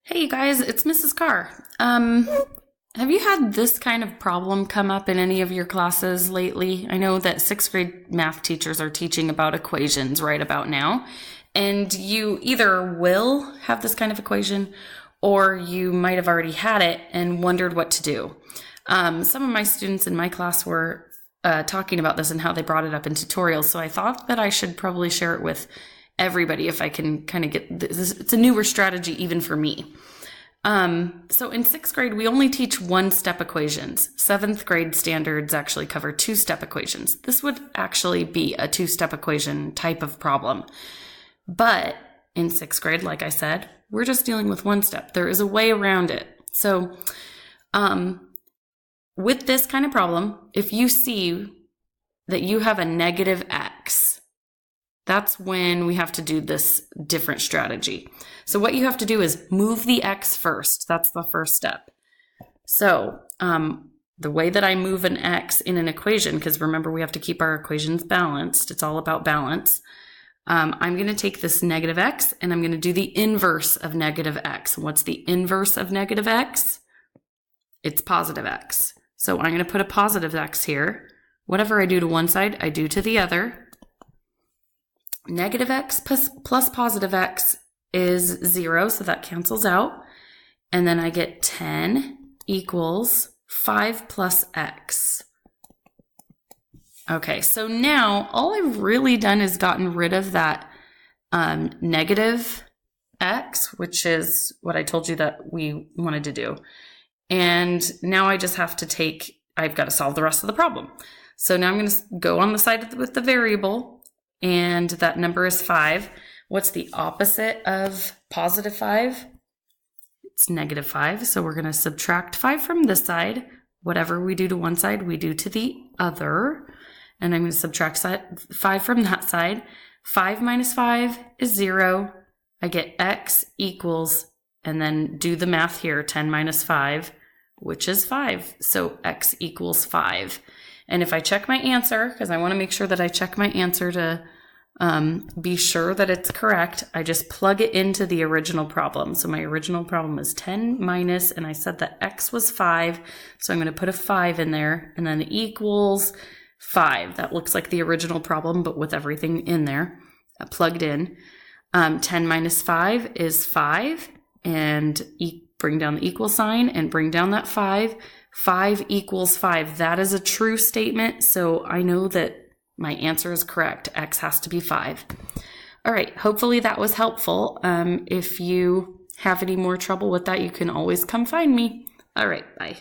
Hey you guys, it's Mrs. Carr. Have you had this kind of problem come up in any of your classes lately? I know that sixth grade math teachers are teaching about equations right about now, and you either will have this kind of equation or you might have already had it and wondered what to do. Some of my students in my class were talking about this and how they brought it up in tutorials, so I thought that I should probably share it with everybody if I can kind of get this. It's a newer strategy even for me. So in sixth grade, we only teach one-step equations. Seventh grade standards actually cover two-step equations. This would actually be a two-step equation type of problem. But in sixth grade, like I said, we're just dealing with one step. There is a way around it. So with this kind of problem, if you see that you have a negative x, that's when we have to do this different strategy. So what you have to do is move the x first. That's the first step. So the way that I move an x in an equation, because remember we have to keep our equations balanced. It's all about balance. I'm going to take this negative x and I'm going to do the inverse of negative x. What's the inverse of negative x? It's positive x. So I'm going to put a positive x here. Whatever I do to one side, I do to the other. Negative x plus positive x is 0, so that cancels out. And then I get 10 equals 5 plus x. Okay, so now all I've really done is gotten rid of that negative x, which is what I told you that we wanted to do. And now I just have to I've got to solve the rest of the problem. So now I'm going to go on the side with the variable. And that number is 5. What's the opposite of positive 5? It's negative 5. So we're going to subtract 5 from this side. Whatever we do to one side, we do to the other. And I'm going to subtract 5 from that side. 5 minus 5 is 0. I get x equals, and then do the math here, 10 minus 5, which is 5. So x equals 5. And if I check my answer, because I want to make sure that I check my answer to be sure that it's correct, I just plug it into the original problem. So my original problem is 10 minus, and I said that x was 5, so I'm going to put a 5 in there, and then equals 5. That looks like the original problem, but with everything in there plugged in. 10 minus 5 is 5, and bring down the equal sign and bring down that 5. 5 equals 5. That is a true statement, so I know that my answer is correct. X has to be 5. All right, hopefully that was helpful. If you have any more trouble with that, you can always come find me. All right, bye.